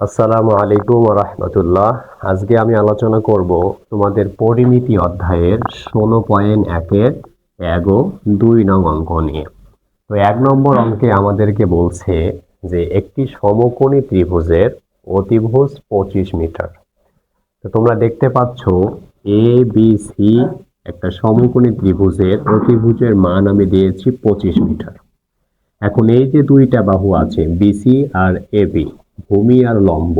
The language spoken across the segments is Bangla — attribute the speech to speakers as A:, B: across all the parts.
A: আসসালামু আলাইকুম ওয়া রাহমাতুল্লাহ। আজকে আমি আলোচনা করব তোমাদের পরিমিতি অধ্যায়ের 16.1 এর ১ ও ২ নং অঙ্ক নিয়ে। তো ১ নম্বর অঙ্কে আমাদেরকে বলছে যে একটি সমকোণী ত্রিভুজের অতিভুজ 25 মিটার। তো তোমরা দেখতে পাচ্ছ এ বি সি একটা সমকোণী ত্রিভুজের অতিভুজের মান আমি দিয়েছি 25 মিটার। এখন এই যে দুইটা বাহু আছে বিসি আর এবি, ভূমি আর লম্ব,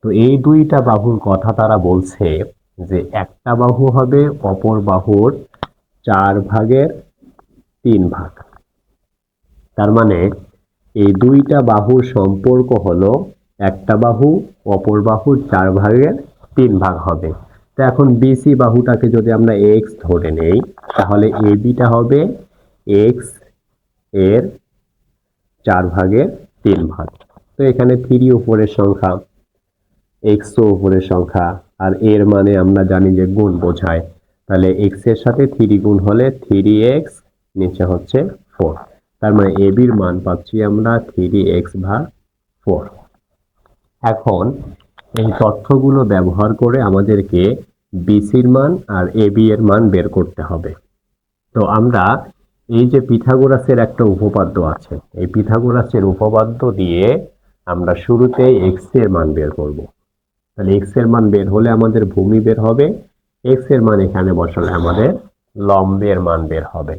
A: তো এই দুইটা বাহুর কথা তারা বলছে যে একটা বাহু হবে অপর বাহুর 4/3 ভাগ। তার মানে এই দুইটা বাহুর সম্পর্ক হলো একটা বাহু অপর বাহুর 4/3 ভাগ হবে। তো এখন বিসি বাহুটাকে যদি আমরা এক্স ধরে নেই, তাহলে এবিটা হবে এক্স এর 4/3 ভাগ। তো এখানে 3 উপরের সংখ্যা, এক্স ও উপরের সংখ্যা, আর এর মানে আমরা জানি যে গুণ বোঝায়। তাহলে এক্স এর সাথে 3 গুণ হলে 3x, নিচে হচ্ছে 4। তার মানে এবির মান পাচ্ছি আমরা 3x/4। এখন এই তথ্যগুলো ব্যবহার করে আমাদেরকে বিসির মান আর এবি এর মান বের করতে হবে। তো আমরা এই যে পিথাগোরাসের একটা উপপাদ্য আছে, এই পিথাগোরাসের উপপাদ্য দিয়ে আমরা শুরুতে এক্স এর মান বের করব। তাহলে এক্স এর মান বের হলে আমাদের ভূমি বের হবে, এক্স এর মান এখানে বসালে আমাদের লম্বের মান বের হবে।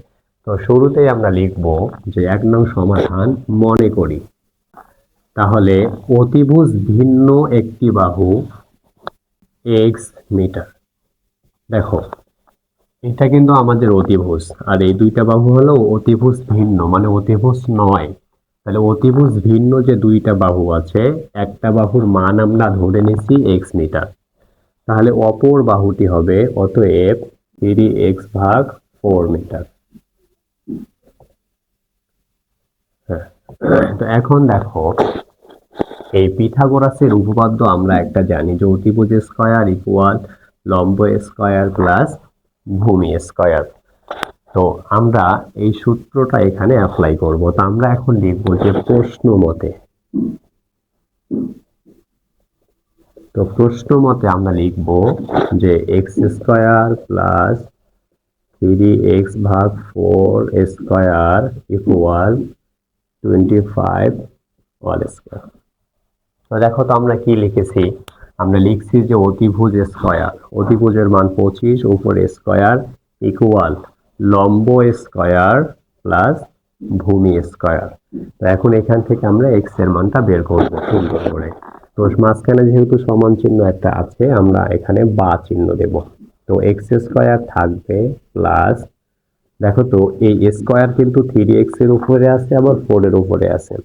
A: তো শুরুতেই আমরা লিখব যে ১ নং সমাধান মনে করি। তাহলে অতিভুজ ভিন্ন একটি বাহু এক্স মিটার। দেখো, এটা কিন্তু আমাদের অতিভুজ, আর এই দুইটা বাহু হলো অতিভুজ ভিন্ন, মানে অতিভুজ নয়। তাহলে অতিভুজ ভিন্ন যে দুইটা বাহু আছে, একটা বাহুর মান আমরা ধরে নিছি এক্স মিটার, তাহলে অপর বাহুটি হবে অতএব 3x/4 মিটার। হ্যাঁ, তো এখন দেখো, এই পিথাগোরাসের উপপাদ্য আমরা একটা জানি যে অতিভুজ স্কয়ার ইকুয়াল লম্ব স্কয়ার প্লাস ভূমি স্কয়ার। তো আমরা এই সূত্রটা এখানে অ্যাপ্লাই করব। তো আমরা এখন লিখব যে প্রশ্ন মতে, তো প্রশ্ন মতে আমরা লিখব যে x square plus 3x/4 equal 25 whole square. তো দেখো, তো আমরা কি লিখেছি, আমরা লিখছি যে অতিভুজ স্কয়ার, অতিভুজের মান 25 উপরে স্কয়ার ইকুয়াল লম্ব স্কয়ার প্লাস ভূমি স্কয়ার। তো এখন এখান থেকে আমরা এক্স এর মানটা বের করব সুন্দর করে। তো মাঝখানে যেহেতু সমান চিহ্ন একটা আছে, আমরা এখানে বা চিহ্ন দেব। তো এক্স স্কয়ার থাকবে প্লাস, দেখো তো এই স্কয়ার কিন্তু 3x এর উপরে আছে আবার 4 এর উপরে আছে।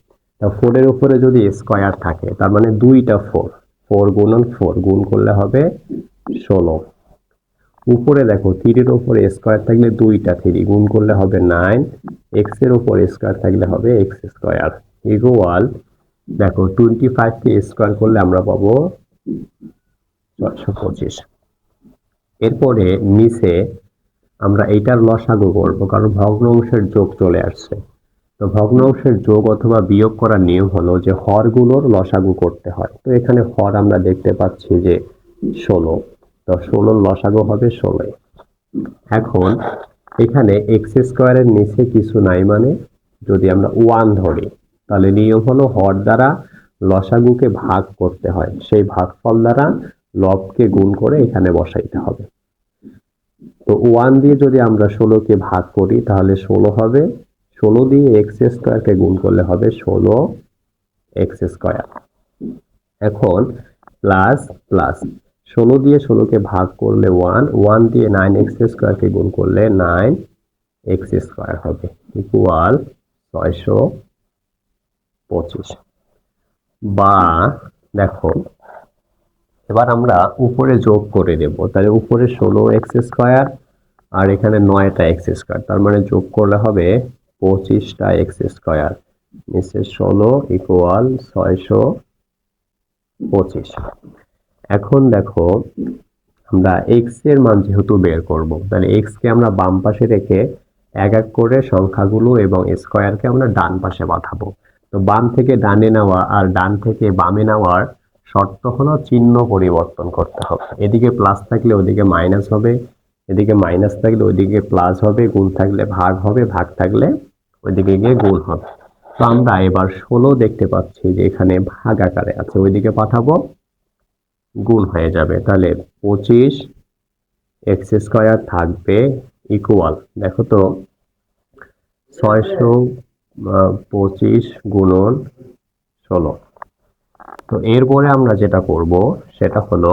A: তা 4 এর উপরে যদি স্কয়ার থাকে, তার মানে দুইটা 4, 4 গুণন 4 গুণ করলে হবে 16। উপরে দেখো 3 এর উপরে স্কয়ার থাকলে দুইটা 3 গুণ করলে হবে 9, x এর উপরে স্কয়ার থাকলে হবে x স্কয়ার ইকুয়াল, দেখো 25 কে স্কয়ার করলে আমরা পাবো 625। এরপরে নিচে আমরা এইটার লসাগু করব, কারণ ভগ্নাংশের যোগ চলে আসছে। তো ভগ্নাংশের যোগ অথবা বিয়োগ করার নিয়ম হলো যে হরগুলোর লসাগু করতে হয়। তো এখানে হর আমরা দেখতে পাচ্ছি যে 16, তো 16 লসাগু হবে 16। এখন এখানে এক্স স্কোয়ারের নিচে কিছু নাই, মানে যদি আমরা 1 ধরি, তাহলে নিয়ম হলো হর দ্বারা লসাগুকে ভাগ করতে হয়, সেই ভাগফল দ্বারা লবকে গুণ করে এখানে বসাইতে হবে। তো 1 দিয়ে যদি আমরা 16 কে ভাগ করি তাহলে 16 হবে, 16 দিয়ে এক্স স্কোয়ার কে গুণ করলে হবে 16 এক্স স্কোয়ার। এখন প্লাস প্লাস 16 দিয়ে 16 কে ভাগ করলে 1, 1 দিয়ে 9x স্কোয়ার কে গুণ করলে 9x স্কোয়ার হবে ইকুয়াল 625। বা দেখো, এবার আমরা উপরে যোগ করে দেব। তাহলে উপরে 16x স্কোয়ার আর এখানে 9টা এক্স স্কোয়ার, তার মানে যোগ করলে হবে 25টা এক্স স্কোয়ার, নিচে 16 ইকুয়াল 625। এখন দেখো, আমরা এক্স এর মান যেহেতু বের করব, তাহলে এক্স কে আমরা বাম পাশে রেখে এক এক করে সংখ্যাগুলো এবং স্কোয়ারকে আমরা ডান পাশে বাঁধাবো। তো বাম থেকে ডানে নেওয়া আর ডান থেকে বামে নেওয়ার শর্ত হলো চিহ্ন পরিবর্তন করতে হবে, এদিকে প্লাস থাকলে ওদিকে মাইনাস হবে, এদিকে মাইনাস থাকলে ওইদিকে প্লাস হবে, গুণ থাকলে ভাগ হবে, ভাগ থাকলে ওইদিকে গিয়ে গুণ হবে। তো আমরা এবার 16 দেখতে পাচ্ছি যে এখানে ভাগ আকারে আছে, ওইদিকে পাঠাবো, গুণ হয়ে যাবে। তাহলে 25 এক্স স্কয়ার থাকবে ইকুয়াল, দেখো তো 625 গুণন 16। তো এরপরে আমরা যেটা করব সেটা হলো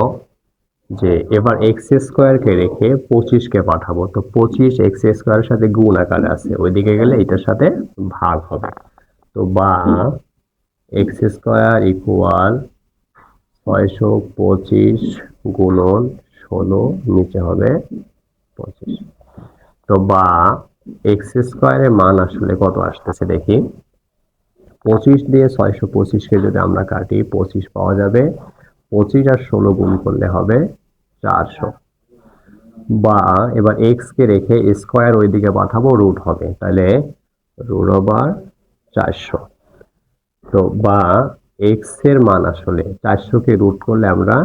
A: যে এবার এক্স স্কোয়ারকে রেখে 25কে পাঠাবো। তো 25 এক্স স্কোয়ারের সাথে গুণ আকারে আছে, ওইদিকে গেলে এটার সাথে ভাগ হবে। তো বা এক্স স্কোয়ার ইকুয়াল 625 গুণন 16, নিচে হবে 25। তো বা এক্স স্কোয়ারের মান আসলে কত আসতেছে দেখি। 25 দিয়ে 625কে যদি আমরা কাটি 25 পাওয়া যাবে, 25 আর 16 গুণ করলে হবে 400। বা এবার এক্স কে রেখে স্কোয়ার ওইদিকে পাঠাবো, রুট হবে, তাহলে রুট ওভার 400। তো বা এক্স এর মান আসলে 400কে রুট করলে আমরা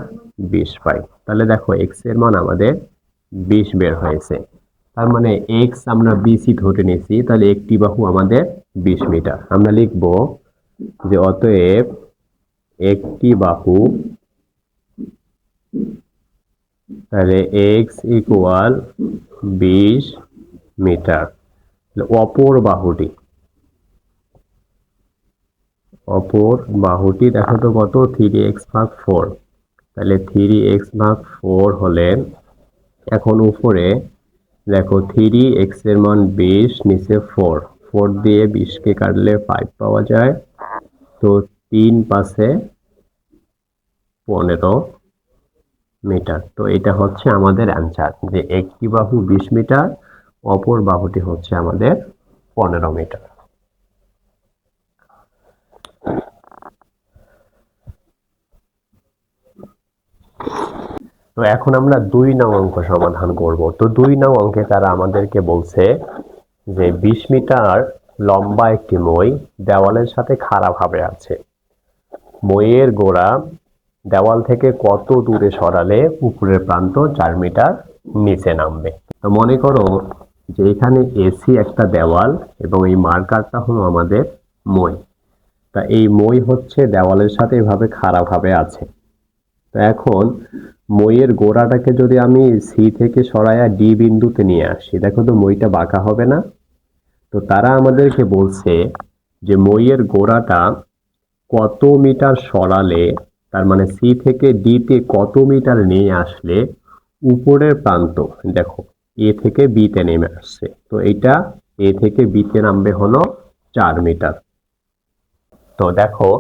A: 20 পাই। তাহলে দেখো এক্স এর মান আমাদের 20 বের হয়েছে। তার মানে এক্স আমরা 20ই ধরে নিয়েছি, তাহলে একটি বাহু আমাদের 20 মিটার। আমরা লিখব যে অতএব একটি বাহু, তাহলে এক্স ইকুয়াল 20 মিটার। অপর বাহুটি দেখো তো কত, 3x/4। তাহলে 3x/4 হলে এখন উপরে দেখো 3x এর মান 20, নিচে 4 দিয়ে 20কে কাটলে 5 পাওয়া যায়। তো 3 পাশে 15 মিটার। তো এটা হচ্ছে আমাদের অ্যান্সার, যে একটি বাহু 20 মিটার, অপর বাহুটি হচ্ছে আমাদের 15 মিটার। তো এখন আমরা 2 নং অঙ্ক সমাধান করব। তো 2 নং অঙ্কে তারা আমাদেরকে বলছে যে 20 মিটার লম্বা একটি মই দেওয়ালের সাথে খাড়াভাবে আছে। মইয়ের গোড়া দেওয়াল থেকে কত দূরে সরালে উপরের প্রান্ত 4 মিটার নিচে নামবে। তো মনে করো যে এখানে এসি একটা দেওয়াল এবং এই মার্কারটা হলো আমাদের মই। তা এই মই হচ্ছে দেওয়ালের সাথে এভাবে খাড়াভাবে আছে। তো এখন মইয়ের গোড়াটাকে যদি আমি সি থেকে সরাইয়া ডি বিন্দুতে নিয়ে আসি, দেখো তো মইটা বাঁকা হবে না? তো তারা আমাদেরকে বলছে যে মইয়ের গোড়াটা কত মিটার সরালে, তার মানে সি থেকে ডি তে কত মিটার নিয়ে আসলে উপরের প্রান্ত, দেখো এ থেকে বি তে নেমে আসছে, তো এটা এ থেকে বি তে নামবে হলো 4 মিটার। তো দেখো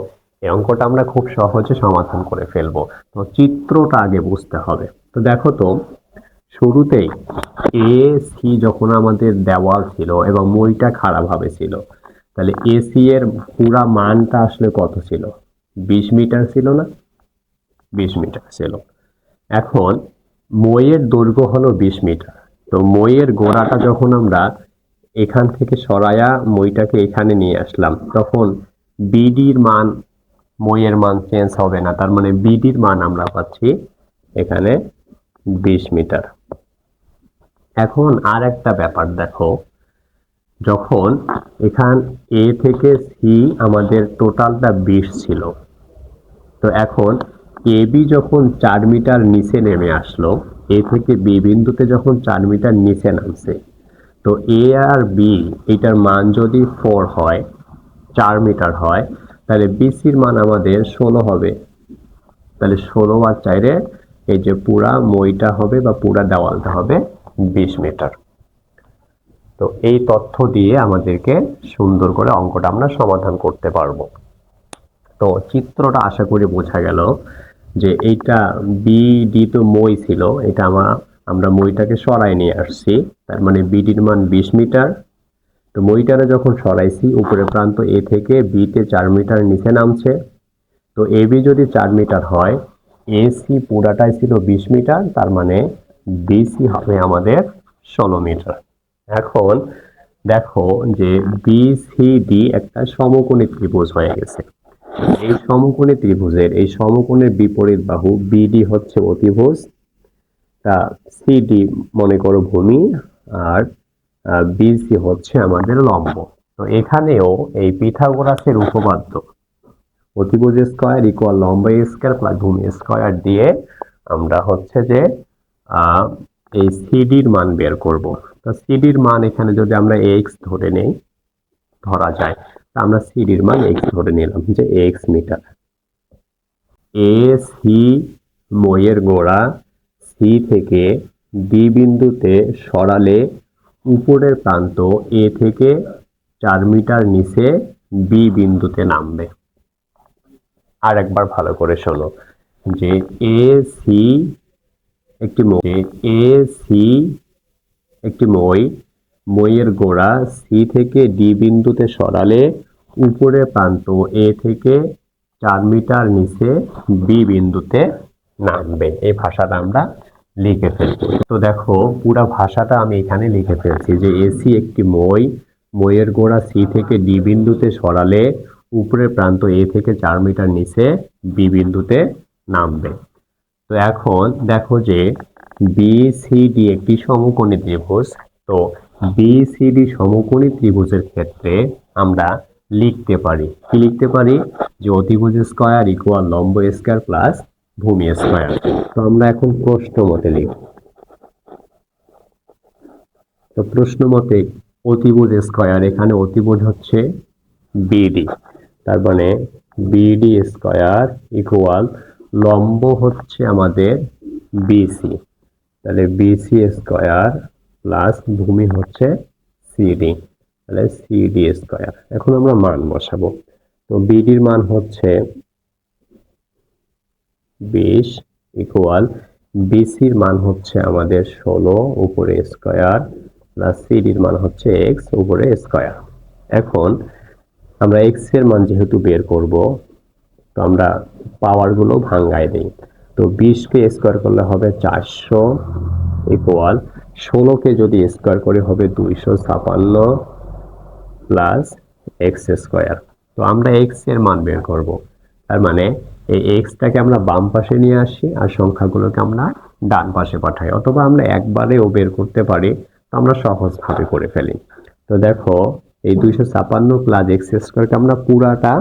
A: এই অঙ্কটা আমরা খুব সহজে সমাধান করে ফেলবো। তো চিত্রটা আগে বুঝতে হবে। তো দেখো তো শুরুতেই এ সি যখন আমাদের দেওয়াল ছিল এবং মইটা খাড়াভাবে ছিল, তাহলে এসি এর পুরা মানটা আসলে কত ছিল? 20 মিটার ছিল না? 20 মিটার ছিল। এখন মইয়ের দৈর্ঘ্য হলো 20 মিটার। তো মইয়ের গোড়াটা যখন আমরা এখান থেকে সরায়া মইটাকে এখানে নিয়ে আসলাম, তখন বিডির মান, মইয়ের মান চেঞ্জ হবে না, তার মানে বিডির মান আমরা পাচ্ছি এখানে 20 মিটার। এখন আর একটা ব্যাপার দেখো, যখন এখান এ থেকে সি আমাদের টোটালটা 20 ছিল, তো এখন এ বি যখন 4 মিটার নিচে নেমে আসলো, এ থেকে বি বিন্দুতে যখন 4 মিটার নিচে নামছে, তো এ আর বি এটার মান যদি 4 হয়, 4 মিটার হয়, তাহলে বিসির মান আমাদের 16 হবে। তাহলে 16 আর 4 এই যে পুরা মইটা হবে বা পুরা দেওয়ালটা হবে 20 মিটার। তো এই তথ্য দিয়ে আমাদেরকে সুন্দর করে অঙ্কটা আমরা সমাধান করতে পারবো। তো চিত্রটা আশা করি বোঝা গেল যে এইটা বিডি তো মই ছিল, এটা আমরা মইটাকে সরাই নিয়ে আসছি, তার মানে বিডির মান 20 মিটার। তো মইটারে যখন সরাইছি উপরের প্রান্ত এ থেকে বি তে 4 মিটার নিচে নামছে। তো এ বি যদি 4 মিটার হয়, এসি পুরাটাই ছিল 20 মিটার, তার মানে বিসি হবে আমাদের 16 মিটার। এখন দেখো যে বিসিডি একটা সমকোণী ত্রিভুজ হয়ে গেছে। এই সমকোণী ত্রিভুজের এই সমকোণের বিপরীত বাহু বিডি হচ্ছে অতিভুজ, তা সিডি মনে করো ভূমি, আর বিসি হচ্ছে আমাদের লম্ব। তো এখানেও এই পিথাগোরাসের উপপাদ্য অতিভুজ স্কয়ার ইকুয়াল লম্ব স্কয়ার প্লাস ভূমি স্কয়ার দিয়ে আমরা হচ্ছে যে আহ, এই সিডির মান বের করব। তো সিডির মান এখানে যদি আমরা এক্স ধরে নেই, ধরা যায়, তা আমরা সিডির মান এক্স ধরে নিলাম যে এক্স মিটার। এ সি মইয়ের গোড়া সি থেকে ডি বিন্দুতে সরালে উপরের প্রান্ত এ থেকে 4 মিটার নিচে বি বিন্দুতে নামবে। আর একবার ভালো করে শোনো যে এ সি একটি মই, এ সি একটি মই, মইয়ের গোড়া সি থেকে ডি বিন্দুতে সরালে উপরের প্রান্ত এ থেকে 4 মিটার নিচে বি বিন্দুতে নামবে। এই ভাষাটা আমরা লিখে ফেলবো। তো দেখো পুরা ভাষাটা আমি এখানে লিখে ফেলছি যে এসি একটি মই, মইয়ের গোড়া সি থেকে ডি বিন্দুতে সরালে উপরের প্রান্ত এ থেকে 4 মিটার নিচে বি বিন্দুতে নামবে। তো এখন দেখো যে বিসিডি একটি সমকোণী ত্রিভুজ। তো বিসিডি সমকোণী ত্রিভুজের ক্ষেত্রে আমরা লিখতে পারি কি, লিখতে পারি যে অতিভুজ স্কয়ার ইকুয়াল লম্ব স্কয়ার প্লাস ভূমি স্কয়ার। তো আমরা এখন প্রশ্ন মতে লিখব। তো প্রশ্ন মতে অতিভুজ স্কয়ার, এখানে অতিভুজ হচ্ছে বিডি, তার মানে বিডি স্কয়ার ইকুয়াল লম্ব হচ্ছে আমাদের বিসি, তাহলে বিসি স্কয়ার প্লাস ভূমি হচ্ছে সিডি, তাহলে সিডি স্কয়ার। এখন আমরা মান বসাবো। তো বিডির মান হচ্ছে 20 ইকুয়াল বিসির মান হচ্ছে আমাদের 16 উপরে স্কয়ার প্লাস সিডির মান হচ্ছে এক্স উপরে স্কয়ার। এখন আমরা এক্স এর মান যেহেতু বের করব, তো আমরা পাওয়ার গুলো ভাঙ্গায় দিই। তো 20 কে স্কয়ার করলে হবে 400 ইকুয়াল 16 কে যদি স্কয়ার করে হবে 256 প্লাস এক্স স্কয়ার। তো আমরা এক্স এর মান বের করব, তার মানে এই এক্সটাকে আমরা বাম পাশে নিয়ে আসি আর সংখ্যাগুলোকে আমরা ডান পাশে পাঠাই, অথবা আমরা একবারেও বের করতে পারি। তো আমরা সহজভাবে করে ফেলি। তো দেখো এই 256 প্লাস এক্স স্কয়ারকে আমরা পুরাটা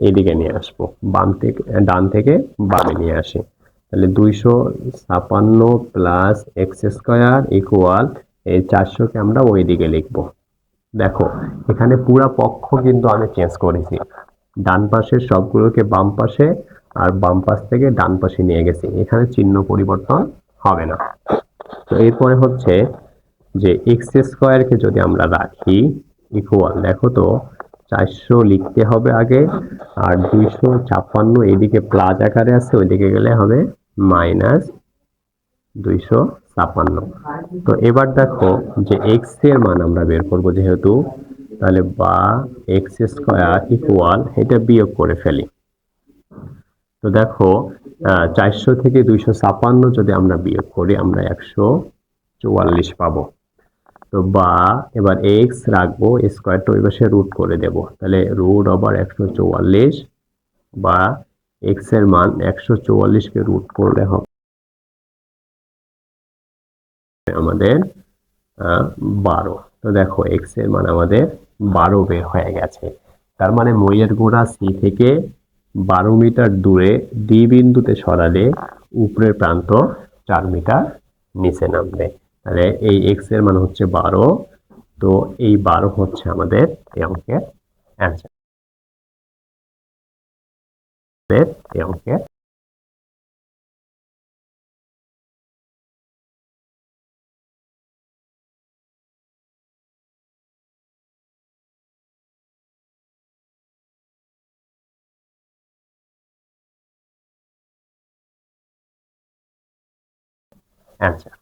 A: এদিকে নিয়ে আসবো, বাম থেকে ডান থেকে বামে নিয়ে আসি। তাহলে 256 প্লাস এক্স স্কয়ার ইকুয়াল এই 400কে আমরা ওই দিকে লিখবো। দেখো এখানে পুরা পক্ষ কিন্তু আমি চেঞ্জ করেছি, ডান পাশের সবগুলোকে বাম পাশে আর বাম পাশ থেকে ডান পাশে নিয়ে গেছি, এখানে চিহ্ন পরিবর্তন হবে না। তো এরপরে হচ্ছে যে এক্স স্কয়ারকে যদি আমরা রাখি ইকুয়াল, দেখো তো 400 লিখতে হবে আগে, আর 256 এদিকে প্লাস আকারে আছে, ওইদিকে গেলে হবে মাইনাস 256। তো এবার দেখো যে এক্স এর মান আমরা বের করব যেহেতু, তাহলে বা এক্স স্কয়ার ইকুয়াল এটা বিয়োগ করে ফেলি। তো দেখো 400 থেকে 256 যদি আমরা বিয়োগ করি আমরা 144 পাবো। তো বা এবার এক্স রাখবো, স্কয়ারটা ওই পাশে রুট করে দেব, তাহলে রুট ওভার 144 বা এক্স এর মান 144 কে রুট করলে হবে আমাদের 12। তো দেখো এক্স এর মান আমাদের 12 বের হয়ে গেছে। তার মানে মইয়ের গোড়া সি থেকে 12 মিটার দূরে ডি বিন্দুতে সরালে উপরের প্রান্ত 4 মিটার নিচে নামবে। তাহলে এই এক্স এর মান হচ্ছে 12। তো এই 12 হচ্ছে আমাদের এই অঙ্কের অ্যান্সার। এই অঙ্কের অ্যান্সার।